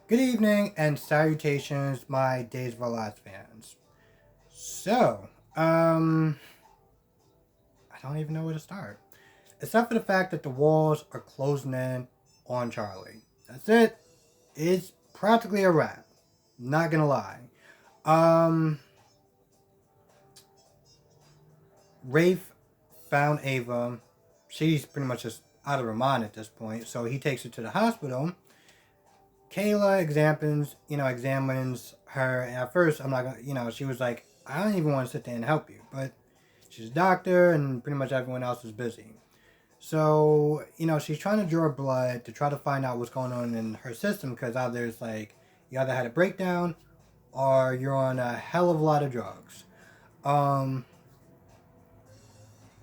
Good evening and salutations, my Days of Our Lives fans. So, I don't even know where to start. Except for the fact that the walls are closing in on Charlie. That's it. It's practically a wrap. Not gonna lie. Um, Rafe found Ava. She's pretty much just out of her mind at this point, so he takes her to the hospital. Kayla examines her. And at first, I'm not gonna, she was like, I don't even want to sit there and help you. But she's a doctor, and pretty much everyone else is busy. So, she's trying to draw blood to try to find out what's going on in her system because either it's like you either had a breakdown or you're on a hell of a lot of drugs. Um,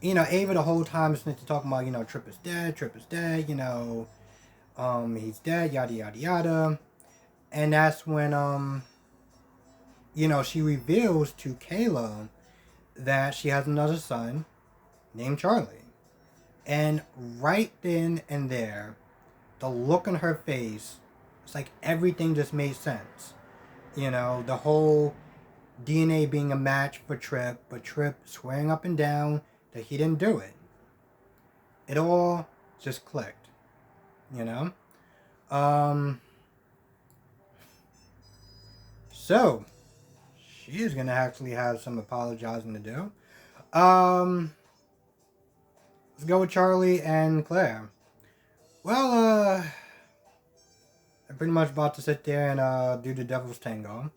Ava the whole time is talking about, Trip is dead, he's dead, yada yada yada. And that's when she reveals to Kayla that she has another son named Charlie. And right then and there, the look on her face, it's like everything just made sense. The whole DNA being a match for Trip, but Trip swearing up and down that he didn't do it. It all just clicked, you know? Um, so, she is going to actually have some apologizing to do. Um, let's go with Charlie and Claire. Well, I'm pretty much about to sit there and do the Devil's Tango.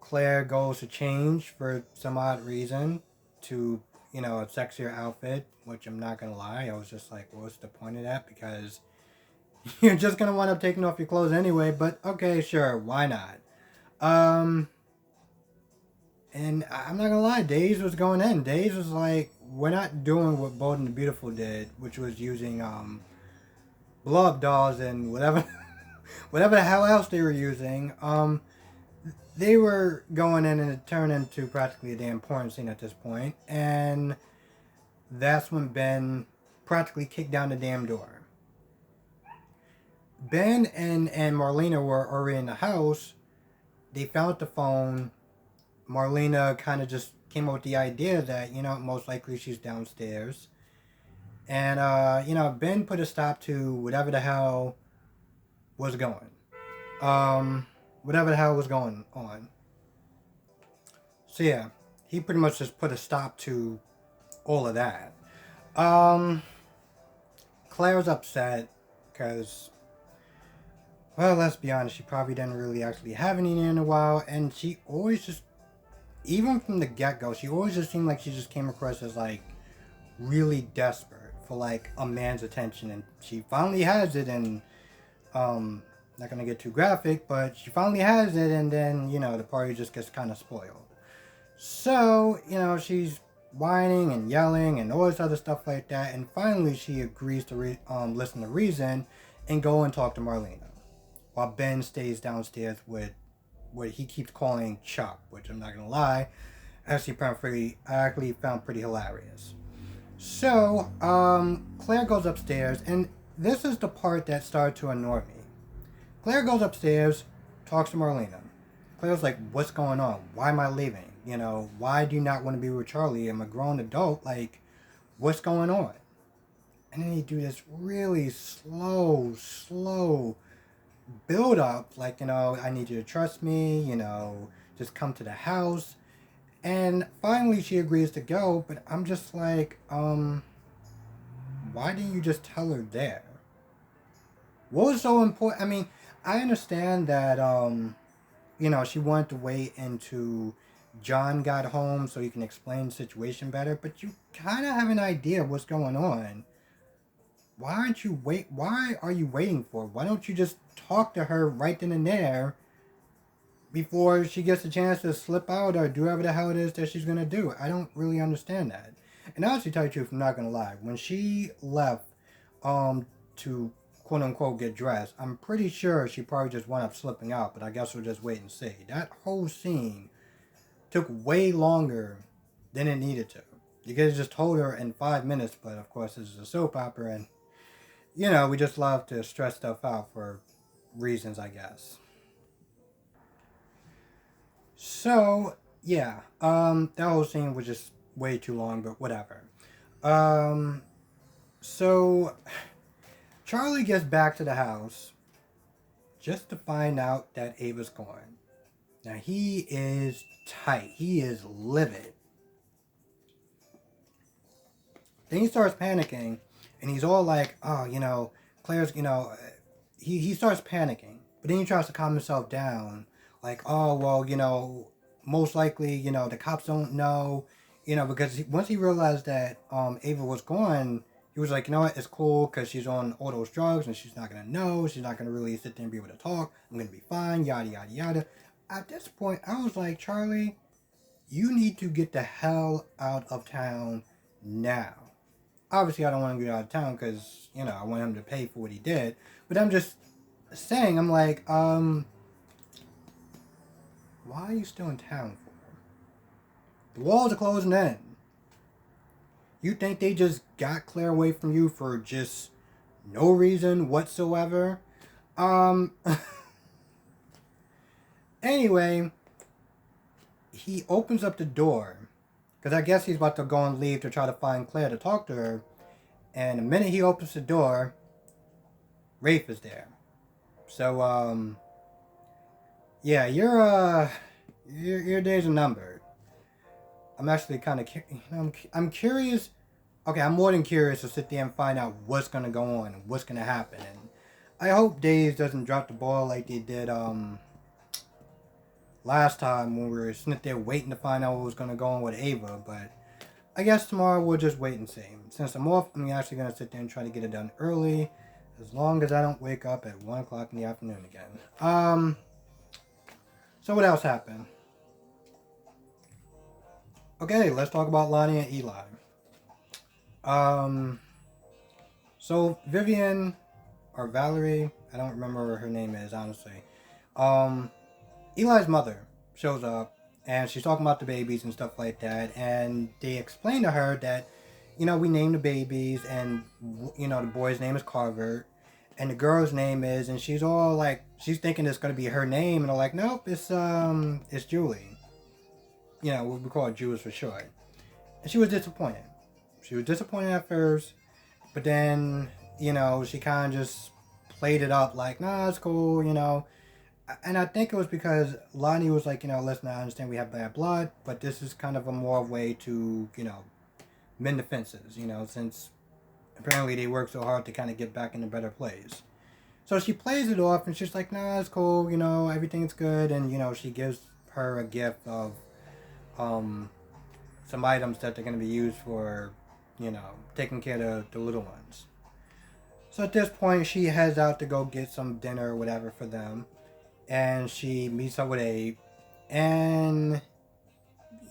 Claire goes to change for some odd reason to, a sexier outfit, which I'm not gonna lie. I was just like, what's the point of that? Because you're just gonna wind up taking off your clothes anyway. But okay, sure, why not? Um, and I'm not gonna lie, Days was going in. Days was like, we're not doing what Bold and the Beautiful did, which was using blow up dolls and whatever, whatever the hell else they were using. They were going in and it turned into practically a damn porn scene at this point, and that's when Ben practically kicked down the damn door. Ben and Marlena were already in the house. They found the phone. Marlena kind of just came up with the idea that, most likely she's downstairs. And, Ben put a stop to whatever the hell was going. Whatever the hell was going on. So, yeah, he pretty much just put a stop to all of that. Um, Claire's upset because, well, let's be honest, she probably didn't really actually have any in a while, and she always just, even from the get go, she always just seemed like she just came across as like really desperate for like a man's attention, and she finally has it, and not gonna get too graphic, but she finally has it, and then the party just gets kind of spoiled. So, she's whining and yelling and all this other stuff like that. And finally, she agrees to listen to reason and go and talk to Marlena. While Ben stays downstairs with what he keeps calling Chuck, which I'm not going to lie, I actually found pretty hilarious. So, Claire goes upstairs, and this is the part that started to annoy me. Claire goes upstairs, talks to Marlena. Claire's like, what's going on? Why am I leaving? Why do you not want to be with Charlie? I'm a grown adult. Like, what's going on? And then you do this really slow build up. Like, I need you to trust me, just come to the house. And finally she agrees to go, but I'm just like, why didn't you just tell her there? What was so important? I mean, I understand that, she wanted to wait until John got home so he can explain the situation better, but you kind of have an idea of what's going on. Why are you waiting for? Why don't you just talk to her right then and there before she gets a chance to slip out or do whatever the hell it is that she's gonna do? I don't really understand that. And honestly, tell you the truth, I'm not gonna lie. When she left, to quote unquote get dressed, I'm pretty sure she probably just wound up slipping out. But I guess we'll just wait and see. That whole scene took way longer than it needed to. You could have just told her in 5 minutes, but of course this is a soap opera, and we just love to stress stuff out for reasons, I guess. So yeah, that whole scene was just way too long, but whatever. Um, so Charlie gets back to the house just to find out that Ava's gone. Now he is tight. He is livid. Then he starts panicking, and he's all like, "Oh, Claire's, he starts panicking, but then he tries to calm himself down, like, "Oh, well, most likely, the cops don't know, because once he realized that Ava was gone, he was like, you know what, it's cool because she's on all those drugs and she's not gonna know, she's not gonna really sit there and be able to talk. I'm gonna be fine, yada yada yada." At this point, I was like, Charlie, you need to get the hell out of town now. Obviously, I don't want him to get out of town because I want him to pay for what he did. But I'm just saying, I'm like, why are you still in town for? The walls are closing in. You think they just got Claire away from you for just no reason whatsoever? Um. Anyway, he opens up the door because I guess he's about to go and leave to try to find Claire to talk to her. And the minute he opens the door, Rafe is there. So, yeah, your days are numbered. I'm actually kind of, I'm curious. Okay, I'm more than curious to sit there and find out what's gonna go on and what's gonna happen. And I hope Days doesn't drop the ball like they did last time when we were sitting there waiting to find out what was gonna go on with Ava. But I guess tomorrow we'll just wait and see. Since I'm off, I'm actually gonna sit there and try to get it done early, as long as I don't wake up at 1 o'clock in the afternoon again. So what else happened? Okay, let's talk about Lonnie and Eli. Um, so Vivian or Valerie, I don't remember what her name is honestly. Um, Eli's mother shows up and she's talking about the babies and stuff like that, and they explain to her that, we named the babies, and the boy's name is Carver, and the girl's name is, and she's all like, she's thinking it's gonna be her name, and they're like, nope, it's Julie. We call it Jules for short. And she was disappointed. She was disappointed at first, but then, she kind of just played it up like, nah, it's cool. And I think it was because Lonnie was like, listen, I understand we have bad blood, but this is kind of a more way to, mend the fences, since apparently they work so hard to kind of get back in a better place. So she plays it off and she's like, nah, it's cool, everything's good. And, she gives her a gift of some items that they're going to be used for, taking care of the little ones. So at this point, she heads out to go get some dinner or whatever for them. And she meets up with Abe. And,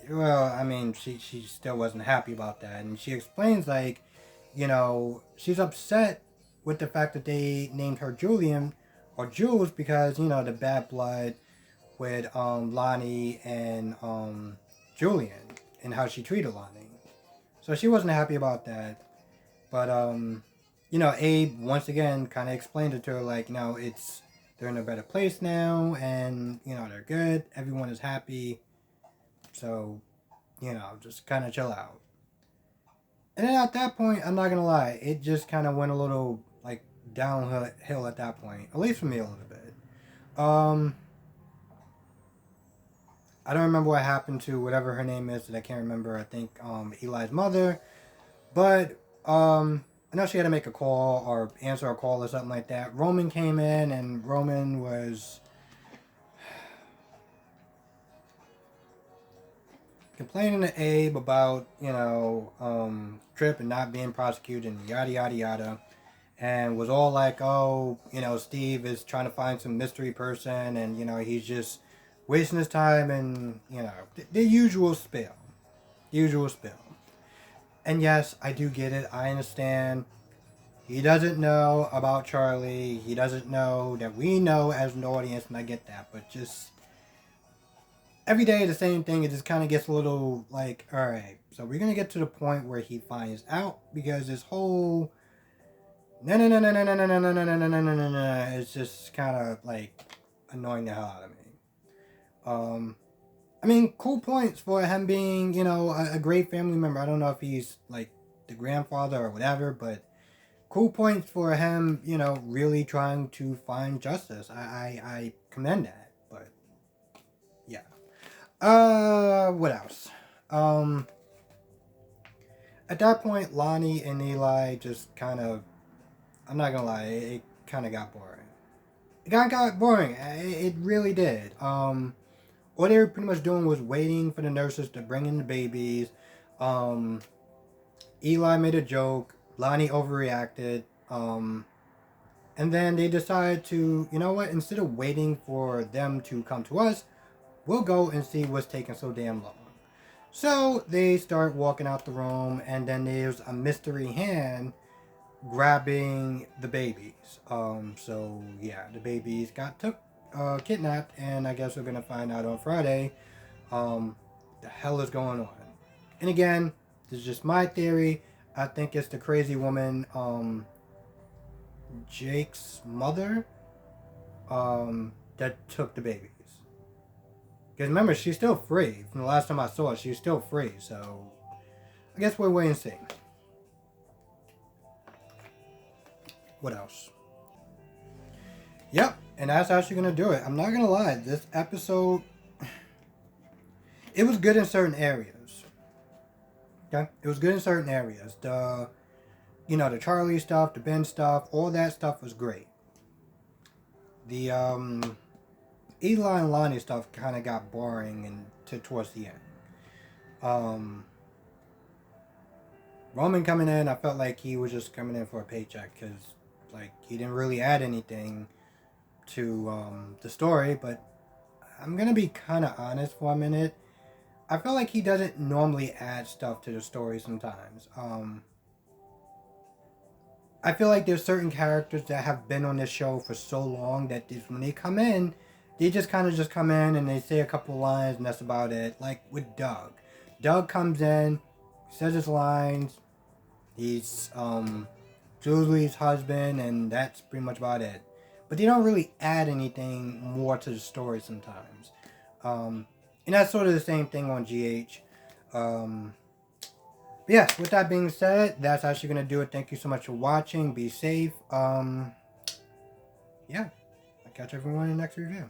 well, I mean, she still wasn't happy about that. And she explains, like, she's upset with the fact that they named her Julian or Jules because, the bad blood with Lonnie and Julian and how she treated Lonnie. So she wasn't happy about that. But Abe once again kind of explained it to her like, they're in a better place now, and they're good. Everyone is happy. So, just kind of chill out. And then at that point, I'm not gonna lie, it just kind of went a little like downhill at that point, at least for me a little bit. Um, I don't remember what happened to whatever her name is that I can't remember. I think Eli's mother, but I know she had to make a call or answer a call or something like that. Roman came in and Roman was complaining to Abe about Trip and not being prosecuted and yada yada yada, and was all like, oh, Steve is trying to find some mystery person, and he's just wasting his time, and the usual spill. Usual spill. And yes, I do get it. I understand. He doesn't know about Charlie. He doesn't know that we know as an audience, and I get that. But just every day the same thing, it just kind of gets a little like, alright, so we're going to get to the point where he finds out, because this whole No, no, no, no, no, no, no, no, no, no, no, no, no, no, no. It's just kind of like annoying the hell out of me. I mean, cool points for him being, a great family member. I don't know if he's like the grandfather or whatever, but cool points for him, really trying to find justice. I commend that. But yeah. What else? Um, at that point, Lonnie and Eli just kind of, I'm not gonna lie, it kind of got boring. It got boring. It really did. All they were pretty much doing was waiting for the nurses to bring in the babies. Um, Eli made a joke. Lonnie overreacted. And then they decided to, you know what? Instead of waiting for them to come to us, we'll go and see what's taking so damn long. So they start walking out the room, and then there's a mystery hand grabbing the babies. So yeah, the babies got kidnapped, and I guess we're gonna find out on Friday, the hell is going on. And again, this is just my theory. I think it's the crazy woman, Jake's mother, that took the babies. Because remember, she's still free. From the last time I saw her, she's still free. So I guess we'll wait and see. What else? Yep, and that's actually gonna do it. I'm not gonna lie, this episode, it was good in certain areas. Okay, it was good in certain areas. The Charlie stuff, the Ben stuff, all that stuff was great. The Eli and Lonnie stuff kind of got boring towards the end. Um, Roman coming in, I felt like he was just coming in for a paycheck because, like, he didn't really add anything to the story. But I'm gonna be kind of honest for a minute. I feel like he doesn't normally add stuff to the story sometimes. I feel like there's certain characters that have been on this show for so long that when they come in, they just kind of just come in and they say a couple lines and that's about it. Like with Doug. Doug comes in, says his lines, he's Julie's husband, and that's pretty much about it. But they don't really add anything more to the story sometimes. And that's sort of the same thing on GH. But yeah, with that being said, that's actually going to do it. Thank you so much for watching. Be safe. Yeah, I'll catch everyone in the next review.